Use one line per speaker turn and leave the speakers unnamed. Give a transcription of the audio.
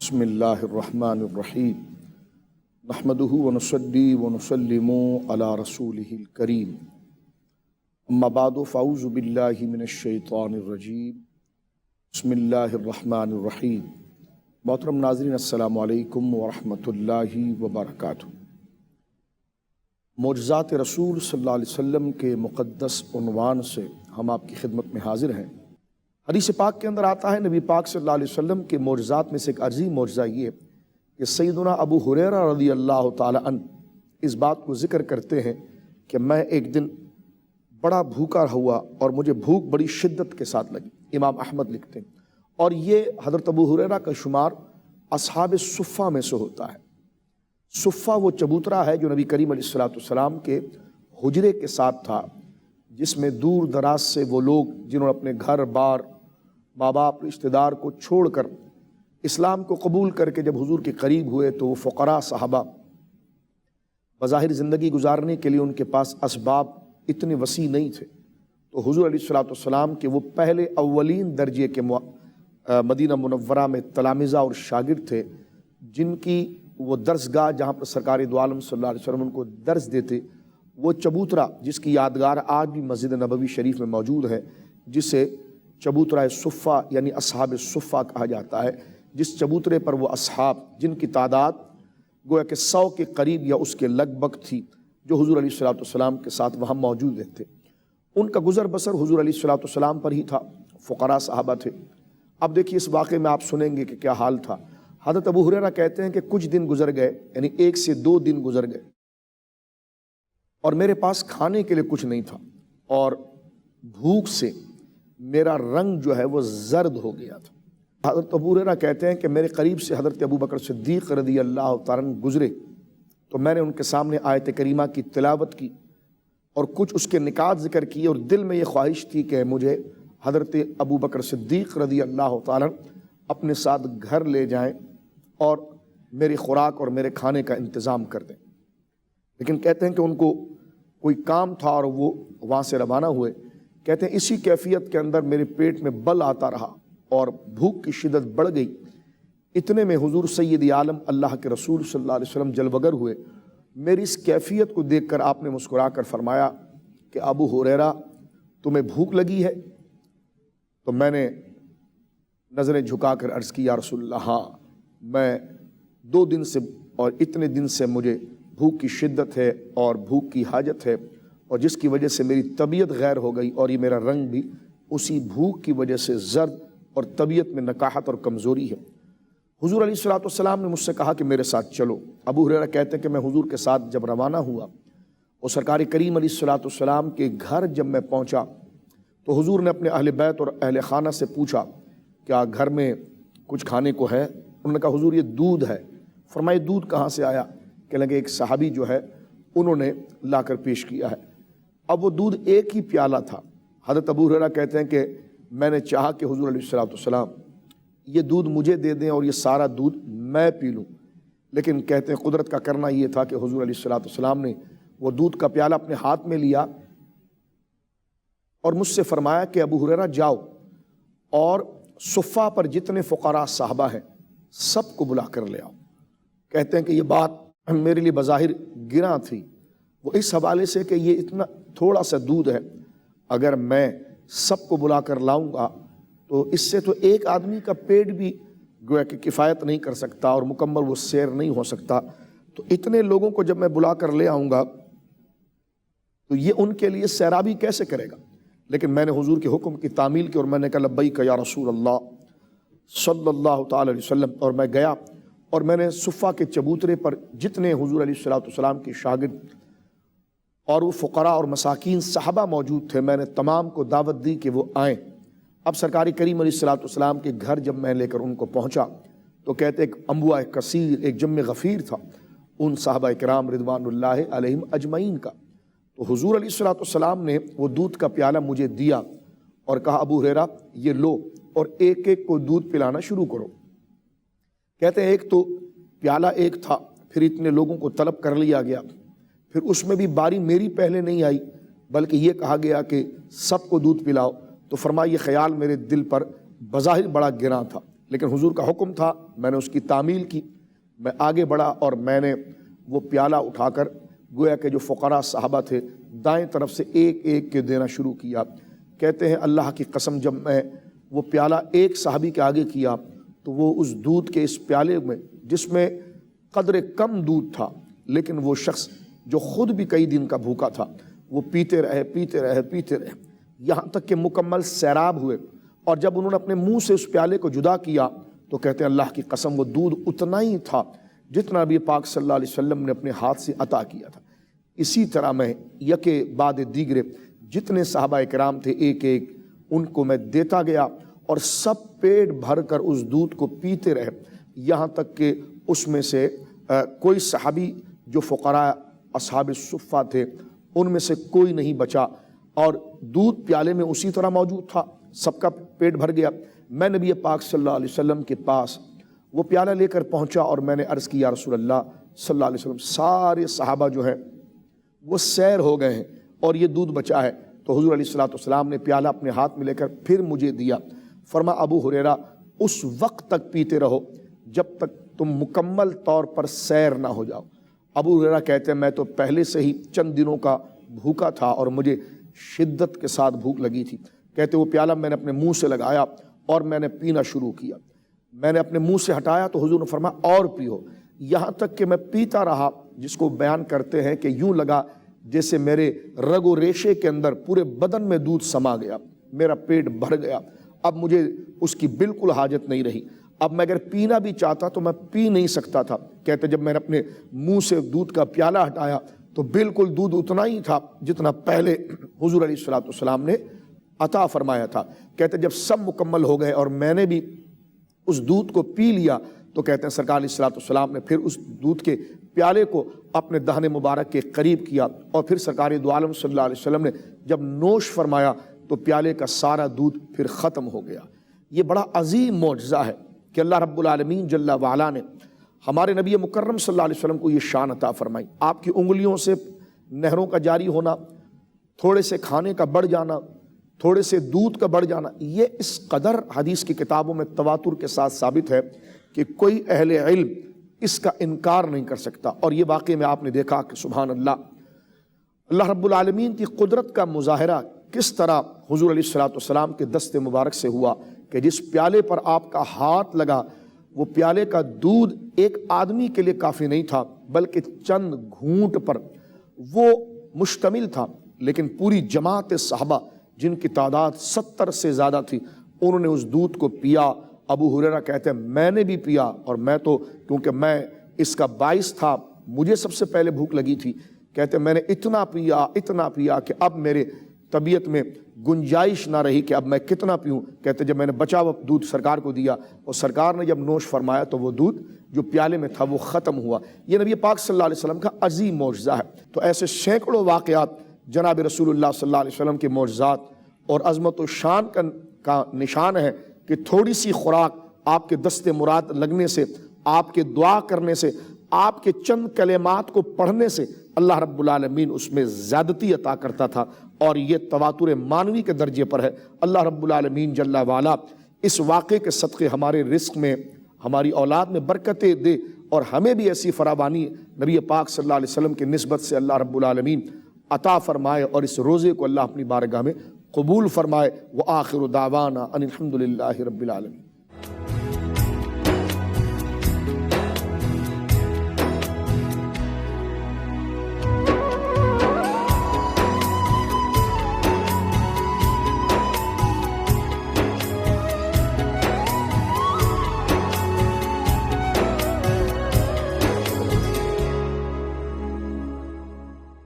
بسم اللہ الرحمن الرحیم نحمدہ ونصلی ونسلم علی رسولہ الکریم اما بعد فاعوذ باللہ من الشیطان الرجیم بسم اللہ الرحمن الرحیم۔ محترم ناظرین السلام علیکم ورحمۃ اللہ وبرکاتہ۔ معجزات رسول صلی اللہ علیہ وسلم کے مقدس عنوان سے ہم آپ کی خدمت میں حاضر ہیں۔ حدیث پاک کے اندر آتا ہے نبی پاک صلی اللہ علیہ وسلم کے معجزات میں سے ایک عظیم معجزہ یہ کہ سیدنا ابو ہریرہ رضی اللہ تعالی عنہ اس بات کو ذکر کرتے ہیں کہ میں ایک دن بڑا بھوکا ہوا اور مجھے بھوک بڑی شدت کے ساتھ لگی۔ امام احمد لکھتے ہیں، اور یہ حضرت ابو ہریرہ کا شمار اصحاب صفہ میں سے ہوتا ہے۔ صفہ وہ چبوترا ہے جو نبی کریم علیہ الصلوۃ والسلام کے حجرے کے ساتھ تھا، جس میں دور دراز سے وہ لوگ جنہوں نے اپنے گھر بار ماں باپ رشتہ دار کو چھوڑ کر اسلام کو قبول کر کے جب حضور کے قریب ہوئے تو وہ فقراء صحابہ بظاہر زندگی گزارنے کے لیے ان کے پاس اسباب اتنے وسیع نہیں تھے، تو حضور علیہ الصلوۃ والسلام کے وہ پہلے اولین درجے کے مدینہ منورہ میں تلامذہ اور شاگرد تھے، جن کی وہ درسگاہ جہاں پر سرکار دو عالم صلی اللہ علیہ وسلم ان کو درس دیتے، وہ چبوترا جس کی یادگار آج بھی مسجد نبوی شریف میں موجود ہے، جسے چبوترا صفہ یعنی اصحاب صفہ کہا جاتا ہے، جس چبوترے پر وہ اصحاب جن کی تعداد گویا کہ 100 کے قریب یا اس کے لگ بھگ تھی، جو حضور علیہ الصلوۃ والسلام کے ساتھ وہاں موجود تھے، ان کا گزر بسر حضور علیہ الصلوۃ والسلام پر ہی تھا، فقراء صحابہ تھے۔ اب دیکھیے اس واقعے میں آپ سنیں گے کہ کیا حال تھا۔ حضرت ابو ہریرہ کہتے ہیں کہ کچھ دن گزر گئے، یعنی 1 سے 2 دن گزر گئے، اور میرے پاس کھانے کے لیے کچھ نہیں تھا، اور بھوک سے میرا رنگ جو ہے وہ زرد ہو گیا تھا۔ حضرت ابو ہریرہ کہتے ہیں کہ میرے قریب سے حضرت ابو بکر صدیق رضی اللہ تعالیٰ عنہ گزرے تو میں نے ان کے سامنے آیت کریمہ کی تلاوت کی اور کچھ اس کے نکات ذکر کیے، اور دل میں یہ خواہش تھی کہ مجھے حضرت ابو بکر صدیق رضی اللہ تعالیٰ عنہ اپنے ساتھ گھر لے جائیں اور میری خوراک اور میرے کھانے کا انتظام کر دیں، لیکن کہتے ہیں کہ ان کو کوئی کام تھا اور وہ وہاں سے روانہ ہوئے۔ کہتے ہیں اسی کیفیت کے اندر میرے پیٹ میں بل آتا رہا اور بھوک کی شدت بڑھ گئی۔ اتنے میں حضور سید عالم اللہ کے رسول صلی اللہ علیہ وسلم جلوگر ہوئے۔ میری اس کیفیت کو دیکھ کر آپ نے مسکرا کر فرمایا کہ ابو ہریرہ تمہیں بھوک لگی ہے؟ تو میں نے نظریں جھکا کر عرض کی یا رسول اللہ، ہاں میں 2 دن سے اور اتنے دن سے مجھے بھوک کی شدت ہے اور بھوک کی حاجت ہے، اور جس کی وجہ سے میری طبیعت غیر ہو گئی، اور یہ میرا رنگ بھی اسی بھوک کی وجہ سے زرد اور طبیعت میں نکاحت اور کمزوری ہے۔ حضور علیہ الصلوۃ والسلام نے مجھ سے کہا کہ میرے ساتھ چلو۔ ابو ہریرہ کہتے ہیں کہ میں حضور کے ساتھ جب روانہ ہوا اور سرکار کریم علیہ الصلوۃ والسلام کے گھر جب میں پہنچا تو حضور نے اپنے اہل بیت اور اہل خانہ سے پوچھا کیا گھر میں کچھ کھانے کو ہے؟ انہوں نے کہا حضور یہ دودھ ہے۔ فرمائے دودھ کہاں سے آیا؟ کہ لگے ایک صحابی جو ہے انہوں نے لا کر پیش کیا ہے۔ اب وہ دودھ ایک ہی پیالہ تھا۔ حضرت ابو ہریرہ کہتے ہیں کہ میں نے چاہا کہ حضور علیہ الصلوۃ والسلام یہ دودھ مجھے دے دیں اور یہ سارا دودھ میں پی لوں، لیکن کہتے ہیں قدرت کا کرنا یہ تھا کہ حضور علیہ الصلوۃ والسلام نے وہ دودھ کا پیالہ اپنے ہاتھ میں لیا اور مجھ سے فرمایا کہ ابو ہریرہ جاؤ اور صفہ پر جتنے فقراء صحابہ ہیں سب کو بلا کر لے آؤ۔ کہتے ہیں کہ یہ بات میرے لیے بظاہر گراں تھی، وہ اس حوالے سے کہ یہ اتنا تھوڑا سا دودھ ہے، اگر میں سب کو بلا کر لاؤں گا تو اس سے تو ایک آدمی کا پیٹ بھی گویا کہ کفایت نہیں کر سکتا اور مکمل وہ سیر نہیں ہو سکتا، تو اتنے لوگوں کو جب میں بلا کر لے آؤں گا تو یہ ان کے لیے سیرابی کیسے کرے گا؟ لیکن میں نے حضور کے حکم کی تعمیل کی اور میں نے کہا لبیک یا رسول اللہ صلی اللہ تعالی علیہ وسلم، اور میں گیا اور میں نے صفہ کے چبوترے پر جتنے حضور علیہ الصلوۃ والسلام کے شاگرد اور وہ فقراء اور مساکین صحابہ موجود تھے، میں نے تمام کو دعوت دی کہ وہ آئیں۔ اب سرکار کریم علیہ الصلوۃ والسلام کے گھر جب میں لے کر ان کو پہنچا تو کہتے ایک انبوہ کثیر، ایک جم غفیر تھا ان صحابہ کرام رضوان اللہ علیہم اجمعین کا۔ تو حضور علیہ الصلوۃ والسلام نے وہ دودھ کا پیالہ مجھے دیا اور کہا ابو ہریرہ یہ لو اور ایک ایک کو دودھ پلانا شروع کرو۔ کہتے ہیں ایک تو پیالہ ایک تھا، پھر اتنے لوگوں کو طلب کر لیا گیا، پھر اس میں بھی باری میری پہلے نہیں آئی بلکہ یہ کہا گیا کہ سب کو دودھ پلاؤ، تو فرمایا یہ خیال میرے دل پر بظاہر بڑا گراں تھا، لیکن حضور کا حکم تھا، میں نے اس کی تعمیل کی، میں آگے بڑھا اور میں نے وہ پیالہ اٹھا کر گویا کہ جو فقراء صحابہ تھے دائیں طرف سے ایک ایک کے دینا شروع کیا۔ کہتے ہیں اللہ کی قسم جب میں وہ پیالہ ایک صحابی کے آگے کیا تو وہ اس دودھ کے اس پیالے میں، جس میں قدر کم دودھ تھا لیکن وہ شخص جو خود بھی کئی دن کا بھوکا تھا، وہ پیتے رہے یہاں تک کہ مکمل سیراب ہوئے، اور جب انہوں نے اپنے منہ سے اس پیالے کو جدا کیا تو کہتے ہیں اللہ کی قسم وہ دودھ اتنا ہی تھا جتنا نبی پاک صلی اللہ علیہ وسلم نے اپنے ہاتھ سے عطا کیا تھا۔ اسی طرح میں یکے بعد دیگرے جتنے صحابہ کرام تھے ایک ایک ان کو میں دیتا گیا، اور سب پیٹ بھر کر اس دودھ کو پیتے رہے، یہاں تک کہ اس میں سے کوئی صحابی جو فقراء اصحاب الصفہ تھے ان میں سے کوئی نہیں بچا، اور دودھ پیالے میں اسی طرح موجود تھا، سب کا پیٹ بھر گیا۔ میں نبی پاک صلی اللہ علیہ وسلم کے پاس وہ پیالہ لے کر پہنچا اور میں نے عرض کی یا رسول اللہ صلی اللہ علیہ وسلم سارے صحابہ جو ہیں وہ سیر ہو گئے ہیں اور یہ دودھ بچا ہے۔ تو حضور علیہ الصلوۃ والسلام نے پیالہ اپنے ہاتھ میں لے کر پھر مجھے دیا، فرما ابو ہریرہ اس وقت تک پیتے رہو جب تک تم مکمل طور پر سیر نہ ہو جاؤ۔ ابو ہریرہ کہتے ہیں میں تو پہلے سے ہی چند دنوں کا بھوکا تھا اور مجھے شدت کے ساتھ بھوک لگی تھی۔ کہتے وہ پیالہ میں نے اپنے منہ سے لگایا اور میں نے پینا شروع کیا، میں نے اپنے منہ سے ہٹایا تو حضور نے فرمایا اور پیو، یہاں تک کہ میں پیتا رہا، جس کو بیان کرتے ہیں کہ یوں لگا جیسے میرے رگ و ریشے کے اندر پورے بدن میں دودھ سما گیا، میرا پیٹ بھر گیا، اب مجھے اس کی بالکل حاجت نہیں رہی، اب میں اگر پینا بھی چاہتا تو میں پی نہیں سکتا تھا۔ کہتے جب میں نے اپنے منہ سے دودھ کا پیالہ ہٹایا تو بالکل دودھ اتنا ہی تھا جتنا پہلے حضور علیہ الصلوۃ والسلام نے عطا فرمایا تھا۔ کہتے جب سب مکمل ہو گئے اور میں نے بھی اس دودھ کو پی لیا تو کہتے ہیں سرکار علیہ الصلوۃ والسلام نے پھر اس دودھ کے پیالے کو اپنے دہن مبارک کے قریب کیا، اور پھر سرکار دو عالم صلی اللہ علیہ وسلم نے جب نوش فرمایا تو پیالے کا سارا دودھ پھر ختم ہو گیا۔ یہ بڑا عظیم معجزہ ہے کہ اللہ رب العالمین جل وعلا نے ہمارے نبی مکرم صلی اللہ علیہ وسلم کو یہ شان عطا فرمائی۔ آپ کی انگلیوں سے نہروں کا جاری ہونا، تھوڑے سے کھانے کا بڑھ جانا، تھوڑے سے دودھ کا بڑھ جانا، یہ اس قدر حدیث کی کتابوں میں تواتر کے ساتھ ثابت ہے کہ کوئی اہل علم اس کا انکار نہیں کر سکتا۔ اور یہ واقعے میں آپ نے دیکھا کہ سبحان اللہ، اللہ رب العالمین کی قدرت کا مظاہرہ کس طرح حضور علیہ الصلوۃ والسلام کے دست مبارک سے ہوا کہ جس پیالے پر آپ کا ہاتھ لگا وہ پیالے کا دودھ ایک آدمی کے لیے کافی نہیں تھا بلکہ چند گھونٹ پر وہ مشتمل تھا، لیکن پوری جماعت صحابہ جن کی تعداد 70 سے زیادہ تھی انہوں نے اس دودھ کو پیا۔ ابو ہریرہ کہتے ہیں میں نے بھی پیا، اور میں تو کیونکہ میں اس کا باعث تھا، مجھے سب سے پہلے بھوک لگی تھی، کہتے ہیں میں نے اتنا پیا کہ اب میرے طبیعت میں گنجائش نہ رہی کہ اب میں کتنا پیوں۔ کہتے جب میں نے بچا ہوا دودھ سرکار کو دیا اور سرکار نے جب نوش فرمایا تو وہ دودھ جو پیالے میں تھا وہ ختم ہوا۔ یہ نبی پاک صلی اللہ علیہ وسلم کا عظیم معجزہ ہے۔ تو ایسے سینکڑوں واقعات جناب رسول اللہ صلی اللہ علیہ وسلم کے معجزات اور عظمت و شان کا نشان ہے کہ تھوڑی سی خوراک آپ کے دست مراد لگنے سے، آپ کے دعا کرنے سے، آپ کے چند کلمات کو پڑھنے سے اللہ رب العالمین اس میں زیادتی عطا کرتا تھا، اور یہ تواتر مانوی کے درجے پر ہے۔ اللہ رب العالمین جل وعلا اس واقعے کے صدقے ہمارے رزق میں، ہماری اولاد میں برکتیں دے، اور ہمیں بھی ایسی فراوانی نبی پاک صلی اللہ علیہ وسلم کی نسبت سے اللہ رب العالمین عطا فرمائے، اور اس روزے کو اللہ اپنی بارگاہ میں قبول فرمائے۔ وآخر دعوانا ان الحمد للہ رب العالمین۔